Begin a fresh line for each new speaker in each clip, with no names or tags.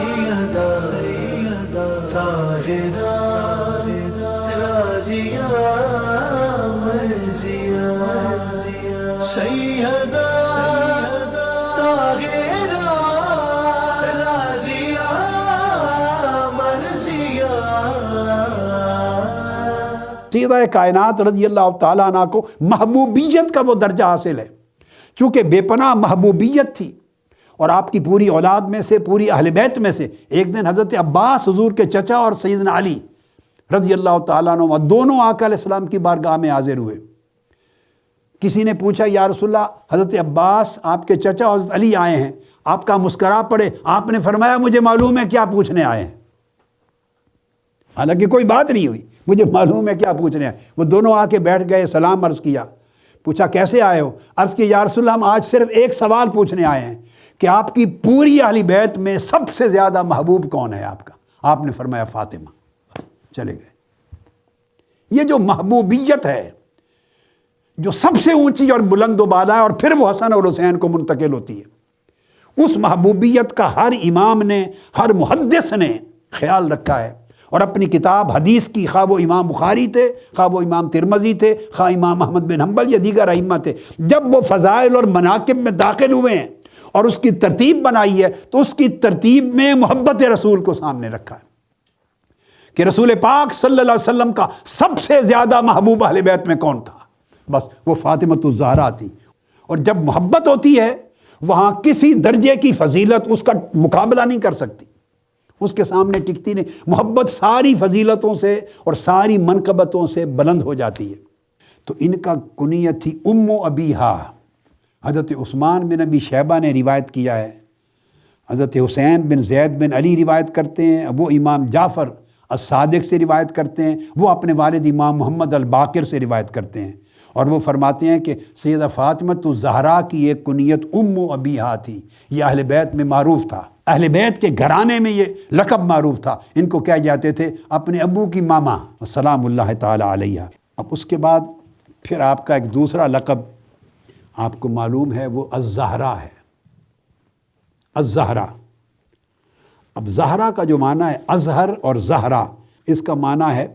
سیدہ طاہرہ راضیہ مرضیہ سیدہ طاہرہ راضیہ مرضیہ۔
سیدہ کائنات رضی اللہ تعالیٰ عنہ کو محبوبیت کا وہ درجہ حاصل ہے، چونکہ بے پناہ محبوبیت تھی، اور آپ کی پوری اولاد میں سے، پوری اہل بیت میں سے ایک دن حضرت عباس حضور کے چچا اور سیدنا علی رضی اللہ تعالیٰ عنہ دونوں آقا علیہ السلام کی بارگاہ میں حاضر ہوئے۔ کسی نے پوچھا یا رسول اللہ، حضرت عباس آپ کے چچا اور حضرت علی آئے ہیں، آپ کا مسکرا پڑے، آپ نے فرمایا مجھے معلوم ہے کیا پوچھنے آئے ہیں، حالانکہ کوئی بات نہیں ہوئی، مجھے معلوم ہے کیا پوچھنے آئے۔ وہ دونوں آ کے بیٹھ گئے، سلام عرض کیا، پوچھا کیسے آئے ہو؟ عرض کی یا رسول اللہ ہم آج صرف ایک سوال پوچھنے آئے ہیں کہ آپ کی پوری اہل بیت میں سب سے زیادہ محبوب کون ہے آپ کا؟ آپ نے فرمایا فاطمہ۔ چلے گئے۔ یہ جو محبوبیت ہے جو سب سے اونچی اور بلند و بالا ہے، اور پھر وہ حسن اور حسین کو منتقل ہوتی ہے، اس محبوبیت کا ہر امام نے، ہر محدث نے خیال رکھا ہے، اور اپنی کتاب حدیث کی، خواہ وہ امام بخاری تھے، خواہ وہ امام ترمذی تھے، خواہ امام احمد بن حنبل یا دیگر ائمہ تھے، جب وہ فضائل اور مناقب میں داخل ہوئے ہیں اور اس کی ترتیب بنائی ہے تو اس کی ترتیب میں محبت رسول کو سامنے رکھا ہے کہ رسول پاک صلی اللہ علیہ وسلم کا سب سے زیادہ محبوب اہل بیت میں کون تھا؟ بس وہ فاطمۃ الزہرا تھی۔ اور جب محبت ہوتی ہے وہاں کسی درجے کی فضیلت اس کا مقابلہ نہیں کر سکتی، اس کے سامنے ٹکتی نہیں۔ محبت ساری فضیلتوں سے اور ساری منقبتوں سے بلند ہو جاتی ہے۔ تو ان کا کنیت تھی ام ابیہا۔ حضرت عثمان بن ابی شیبہ نے روایت کیا ہے، حضرت حسین بن زید بن علی روایت کرتے ہیں، وہ امام جعفر الصادق سے روایت کرتے ہیں، وہ اپنے والد امام محمد الباقر سے روایت کرتے ہیں، اور وہ فرماتے ہیں کہ سیدہ فاطمۃ الزہرا کی ایک کنیت ام ابیہا تھی۔ یہ اہل بیت میں معروف تھا، اہل بیت کے گھرانے میں یہ لقب معروف تھا، ان کو کہہ جاتے تھے اپنے ابو کی ماما سلام اللہ تعالی علیہ۔ اب اس کے بعد پھر آپ کا ایک دوسرا لقب آپ کو معلوم ہے، وہ الزہرا ہے۔ الزہرا، اب زہرا کا جو معنی ہے ازہر اور زہرا، اس کا معنی ہے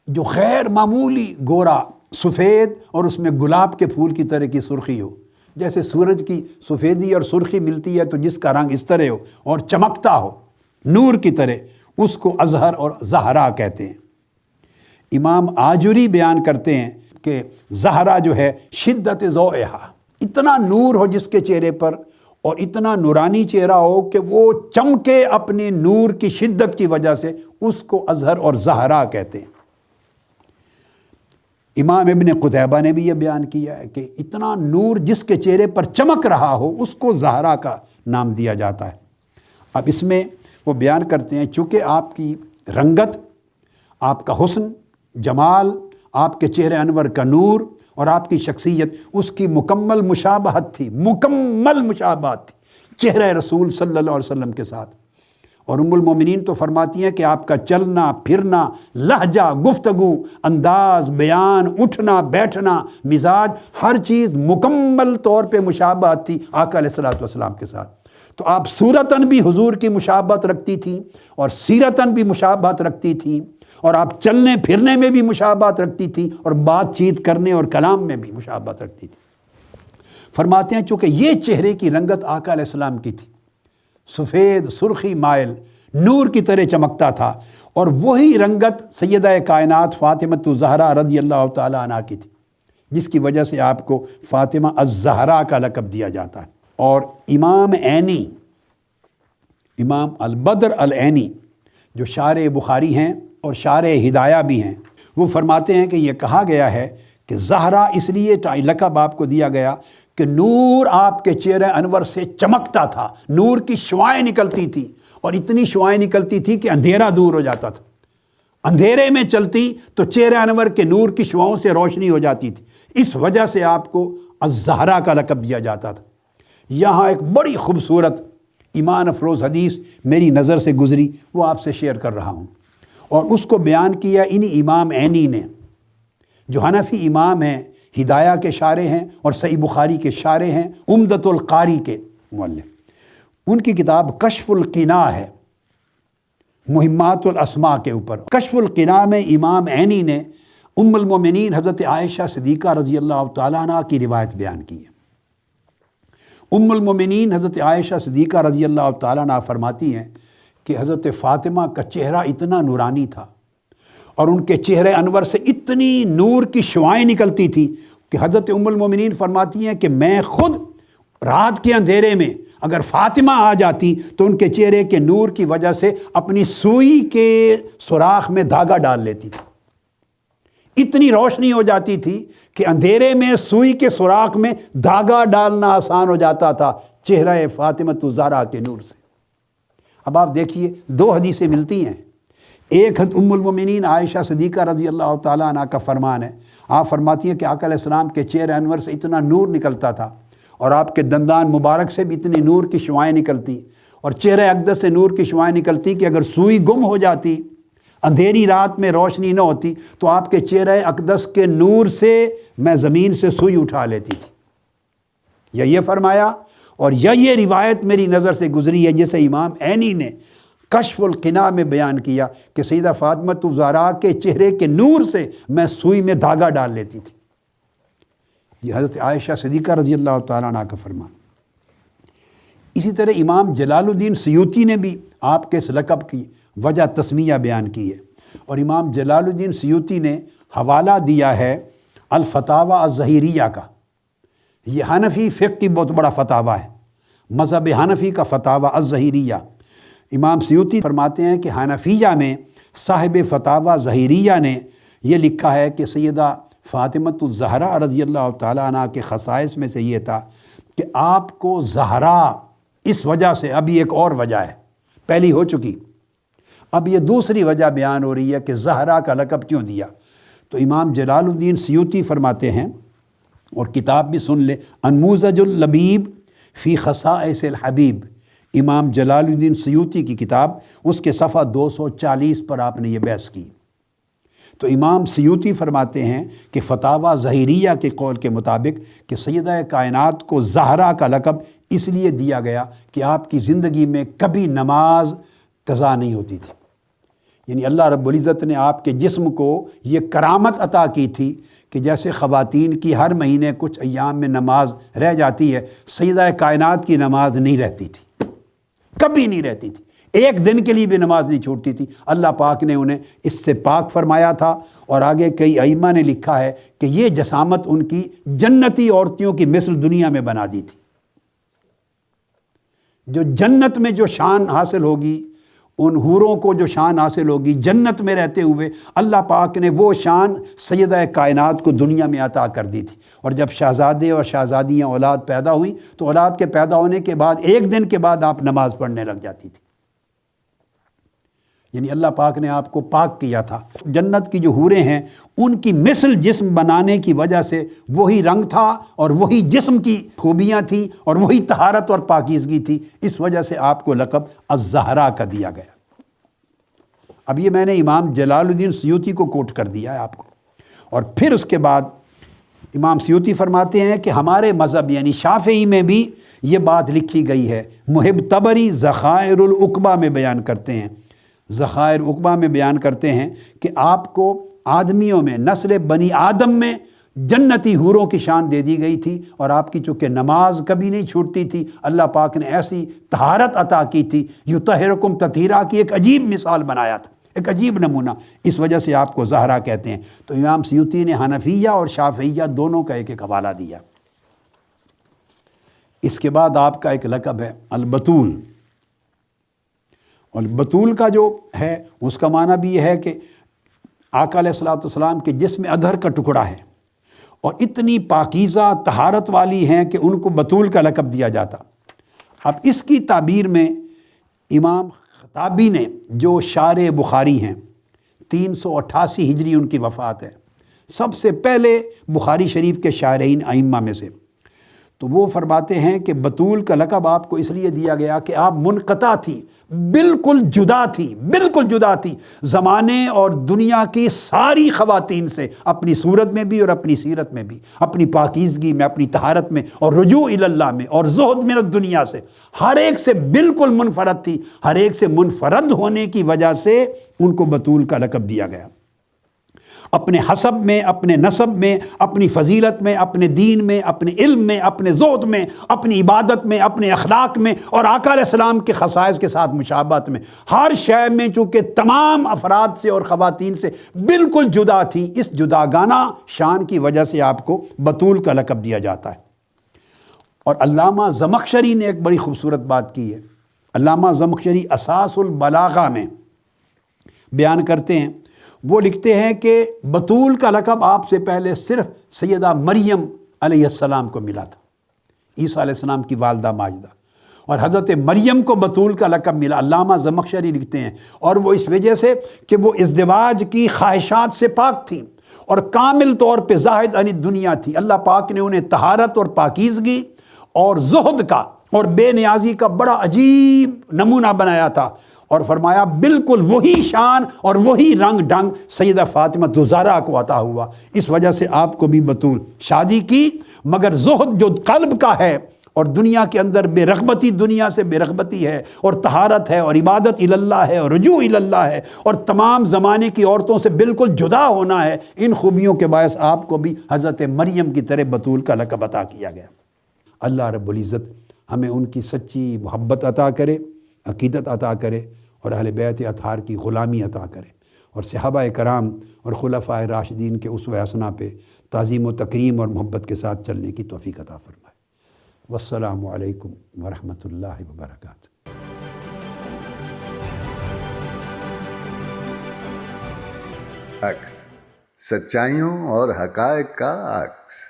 جو غیر معمولی گورا، سفید، اور اس میں گلاب کے پھول کی طرح کی سرخی ہو۔ جیسے سورج کی سفیدی اور سرخی ملتی ہے تو جس کا رنگ اس طرح ہو اور چمکتا ہو نور کی طرح، اس کو ازہر اور زہرا کہتے ہیں۔ امام آجری بیان کرتے ہیں کہ زہرا جو ہے شدت ضوئہا، اتنا نور ہو جس کے چہرے پر، اور اتنا نورانی چہرہ ہو کہ وہ چمکے اپنی نور کی شدت کی وجہ سے، اس کو ازہر اور زہرا کہتے ہیں۔ امام ابن قتیبہ نے بھی یہ بیان کیا ہے کہ اتنا نور جس کے چہرے پر چمک رہا ہو اس کو زہرا کا نام دیا جاتا ہے۔ اب اس میں وہ بیان کرتے ہیں چونکہ آپ کی رنگت، آپ کا حسن، جمال، آپ کے چہرے انور کا نور اور آپ کی شخصیت، اس کی مکمل مشابہت تھی، مکمل مشابہت تھی چہرہ رسول صلی اللہ علیہ وسلم کے ساتھ۔ اور ام المومنین تو فرماتی ہیں کہ آپ کا چلنا پھرنا، لہجہ، گفتگو، انداز، بیان، اٹھنا بیٹھنا، مزاج، ہر چیز مکمل طور پہ مشابہت تھی آقا علیہ الصلوۃ والسلام کے ساتھ۔ تو آپ صورتاً بھی حضور کی مشابہت رکھتی تھیں، اور سیرتاً بھی مشابہت رکھتی تھیں، اور آپ چلنے پھرنے میں بھی مشابہت رکھتی تھیں، اور بات چیت کرنے اور کلام میں بھی مشابہت رکھتی تھیں۔ فرماتے ہیں چونکہ یہ چہرے کی رنگت آقا علیہ السلام کی تھی، سفید سرخی مائل نور کی طرح چمکتا تھا، اور وہی رنگت سیدہ کائنات فاطمۃ الزہرا رضی اللہ تعالی عنہ کی تھی، جس کی وجہ سے آپ کو فاطمہ الزہرا کا لقب دیا جاتا ہے۔ اور امام عینی، امام البدر العینی، جو شارح بخاری ہیں اور شارح ہدایہ بھی ہیں، وہ فرماتے ہیں کہ یہ کہا گیا ہے کہ زہرا اس لیے لقب آپ کو دیا گیا کہ نور آپ کے چہرے انور سے چمکتا تھا، نور کی شعاعیں نکلتی تھی، اور اتنی شعاعیں نکلتی تھی کہ اندھیرا دور ہو جاتا تھا۔ اندھیرے میں چلتی تو چہرے انور کے نور کی شعاؤں سے روشنی ہو جاتی تھی، اس وجہ سے آپ کو الزہرا کا لقب دیا جاتا تھا۔ یہاں ایک بڑی خوبصورت ایمان افروز حدیث میری نظر سے گزری، وہ آپ سے شیئر کر رہا ہوں، اور اس کو بیان کیا انہی امام عینی نے، جو حنفی امام ہیں، ہدایہ کے شارح ہیں اور صحیح بخاری کے شارح ہیں، عمدۃ القاری کے مؤلف۔ ان کی کتاب کشف القناع ہے مہمات الاسماء کے اوپر۔ کشف القناع میں امام عینی نے ام المومنین حضرت عائشہ صدیقہ رضی اللہ تعالیٰ عنہ کی روایت بیان کی ہے۔ ام المومنین حضرت عائشہ صدیقہ رضی اللہ تعالیٰ عنہ فرماتی ہیں کہ حضرت فاطمہ کا چہرہ اتنا نورانی تھا اور ان کے چہرے انور سے اتنی نور کی شعائیں نکلتی تھی کہ حضرت ام المومنین فرماتی ہیں کہ میں خود رات کے اندھیرے میں اگر فاطمہ آ جاتی تو ان کے چہرے کے نور کی وجہ سے اپنی سوئی کے سوراخ میں دھاگا ڈال لیتی تھی۔ اتنی روشنی ہو جاتی تھی کہ اندھیرے میں سوئی کے سوراخ میں دھاگا ڈالنا آسان ہو جاتا تھا چہرہ فاطمۃ الزہرا کے نور سے۔ اب آپ دیکھیے دو حدیثیں ملتی ہیں، ایک ام المومنین عائشہ صدیقہ رضی اللہ تعالیٰ عنہ کا فرمان ہے، آپ فرماتی ہیں کہ آقا علیہ السلام کے چہرے انور سے اتنا نور نکلتا تھا اور آپ کے دندان مبارک سے بھی اتنی نور کی شعائیں نکلتی اور چہرہ اقدس سے نور کی شعائیں نکلتی کہ اگر سوئی گم ہو جاتی، اندھیری رات میں روشنی نہ ہوتی تو آپ کے چہرہ اقدس کے نور سے میں زمین سے سوئی اٹھا لیتی تھی۔ یا یہ فرمایا اور یہ روایت میری نظر سے گزری ہے جسے امام عینی نے کشف القناع میں بیان کیا کہ سیدہ فاطمۃ الزہرا کے چہرے کے نور سے میں سوئی میں دھاگا ڈال لیتی تھی۔ یہ حضرت عائشہ صدیقہ رضی اللہ تعالیٰ عنہ کا فرمان۔ اسی طرح امام جلال الدین سیوطی نے بھی آپ کے اس لقب کی وجہ تسمیہ بیان کی ہے، اور امام جلال الدین سیوطی نے حوالہ دیا ہے الفتاوی الظہیریہ کا۔ یہ حنفی فقہ کی بہت بڑا فتاوی ہے، مذہب حنفی کا فتاوی الظہیریہ۔ امام سیوطی فرماتے ہیں کہ حنفیہ میں صاحب فتاوی ظہیریہ نے یہ لکھا ہے کہ سیدہ فاطمۃ الزہرا رضی اللہ تعالیٰ عنہ کے خصائص میں سے یہ تھا کہ آپ کو زہرا اس وجہ سے، ابھی ایک اور وجہ ہے، پہلی ہو چکی، اب یہ دوسری وجہ بیان ہو رہی ہے کہ زہرا کا لقب کیوں دیا۔ تو امام جلال الدین سیوطی فرماتے ہیں، اور کتاب بھی سن لے، انموذج اللبیب فی خصائص الحبیب، امام جلال الدین سیوطی کی کتاب، اس کے صفحہ 240 پر آپ نے یہ بحث کی۔ تو امام سیوطی فرماتے ہیں کہ فتاوی ظہیریہ کے قول کے مطابق کہ سیدہ کائنات کو زہرا کا لقب اس لیے دیا گیا کہ آپ کی زندگی میں کبھی نماز قضا نہیں ہوتی تھی، یعنی اللہ رب العزت نے آپ کے جسم کو یہ کرامت عطا کی تھی کہ جیسے خواتین کی ہر مہینے کچھ ایام میں نماز رہ جاتی ہے، سیدہ کائنات کی نماز نہیں رہتی تھی، کبھی نہیں رہتی تھی، ایک دن کے لیے بھی نماز نہیں چھوٹتی تھی۔ اللہ پاک نے انہیں اس سے پاک فرمایا تھا، اور آگے کئی ائمہ نے لکھا ہے کہ یہ جسامت ان کی جنتی عورتوں کی مثل دنیا میں بنا دی تھی۔ جو جنت میں جو شان حاصل ہوگی، ان حوروں کو جو شان حاصل ہوگی جنت میں رہتے ہوئے، اللہ پاک نے وہ شان سیدہ کائنات کو دنیا میں عطا کر دی تھی۔ اور جب شہزادے اور شہزادیاں اولاد پیدا ہوئیں تو اولاد کے پیدا ہونے کے بعد ایک دن کے بعد آپ نماز پڑھنے لگ جاتی تھی، یعنی اللہ پاک نے آپ کو پاک کیا تھا۔ جنت کی جو حوریں ہیں ان کی مثل جسم بنانے کی وجہ سے وہی رنگ تھا اور وہی جسم کی خوبیاں تھیں اور وہی طہارت اور پاکیزگی تھی، اس وجہ سے آپ کو لقب الزہرا کا دیا گیا۔ اب یہ میں نے امام جلال الدین سیوطی کو کوٹ کر دیا ہے آپ کو، اور پھر اس کے بعد امام سیوطی فرماتے ہیں کہ ہمارے مذہب یعنی شافعی میں بھی یہ بات لکھی گئی ہے۔ محب طبری ذخائر العقبہ میں بیان کرتے ہیں، ذخائر عقبہ میں بیان کرتے ہیں کہ آپ کو آدمیوں میں نسل بنی آدم میں جنتی حوروں کی شان دے دی گئی تھی، اور آپ کی چونکہ نماز کبھی نہیں چھوٹتی تھی، اللہ پاک نے ایسی طہارت عطا کی تھی، یطہرکم تطہیرا کی ایک عجیب مثال بنایا تھا، ایک عجیب نمونہ، اس وجہ سے آپ کو زہرا کہتے ہیں۔ تو امام سیوطی نے حنفیہ اور شافعیہ دونوں کا ایک ایک حوالہ دیا۔ اس کے بعد آپ کا ایک لقب ہے البتول، اور بطول کا جو ہے اس کا معنی بھی یہ ہے کہ آقا علیہ الصلوۃ والسلام کے جسم ادھر کا ٹکڑا ہے اور اتنی پاکیزہ طہارت والی ہیں کہ ان کو بطول کا لقب دیا جاتا۔ اب اس کی تعبیر میں امام خطابی نے جو شارح بخاری ہیں، 388 ہجری ان کی وفات ہے، سب سے پہلے بخاری شریف کے شارحین ائمہ میں سے، تو وہ فرماتے ہیں کہ بطول کا لقب آپ کو اس لیے دیا گیا کہ آپ منقطع تھی، بالکل جدا تھی، بالکل جدا تھی زمانے اور دنیا کی ساری خواتین سے، اپنی صورت میں بھی اور اپنی سیرت میں بھی، اپنی پاکیزگی میں، اپنی طہارت میں، اور رجوع اللہ میں، اور زہد من الدنیا سے، ہر ایک سے بالکل منفرد تھی۔ ہر ایک سے منفرد ہونے کی وجہ سے ان کو بطول کا لقب دیا گیا۔ اپنے حسب میں، اپنے نسب میں، اپنی فضیلت میں، اپنے دین میں، اپنے علم میں، اپنے زہد میں، اپنی عبادت میں، اپنے اخلاق میں، اور آقا علیہ السلام کے خصائص کے ساتھ مشابہت میں، ہر شے میں چونکہ تمام افراد سے اور خواتین سے بالکل جدا تھی، اس جداگانہ شان کی وجہ سے آپ کو بطول کا لقب دیا جاتا ہے۔ اور علامہ زمخشری نے ایک بڑی خوبصورت بات کی ہے۔ علامہ زمخشری اساس البلاغہ میں بیان کرتے ہیں، وہ لکھتے ہیں کہ بطول کا لقب آپ سے پہلے صرف سیدہ مریم علیہ السلام کو ملا تھا، عیسیٰ علیہ السلام کی والدہ ماجدہ، اور حضرت مریم کو بطول کا لقب ملا۔ علامہ زمخشری لکھتے ہیں، اور وہ اس وجہ سے کہ وہ ازدواج کی خواہشات سے پاک تھیں اور کامل طور پہ زاہد عن الدنیا تھی۔ اللہ پاک نے انہیں طہارت اور پاکیزگی اور زہد کا اور بے نیازی کا بڑا عجیب نمونہ بنایا تھا، اور فرمایا بالکل وہی شان اور وہی رنگ ڈھنگ سیدہ فاطمہ زہرا کو عطا ہوا۔ اس وجہ سے آپ کو بھی بطول شادی کی، مگر زہد جو قلب کا ہے اور دنیا کے اندر بے رغبتی، دنیا سے بے رغبتی ہے، اور طہارت ہے، اور عبادت اللہ ہے، اور رجوع اللہ ہے، اور تمام زمانے کی عورتوں سے بالکل جدا ہونا ہے، ان خوبیوں کے باعث آپ کو بھی حضرت مریم کی طرح بطول کا لقب عطا کیا گیا۔ اللہ رب العزت ہمیں ان کی سچی محبت عطا کرے، عقیدت عطا کرے، اور اہل بیت اطہار کی غلامی عطا کرے، اور صحابہ کرام اور خلفائے راشدین کے اسوہ حسنہ پہ تعظیم و تکریم اور محبت کے ساتھ چلنے کی توفیق عطا فرمائے۔ والسلام علیکم ورحمۃ اللہ وبرکاتہ۔
عکس، سچائیوں اور حقائق کا عکس۔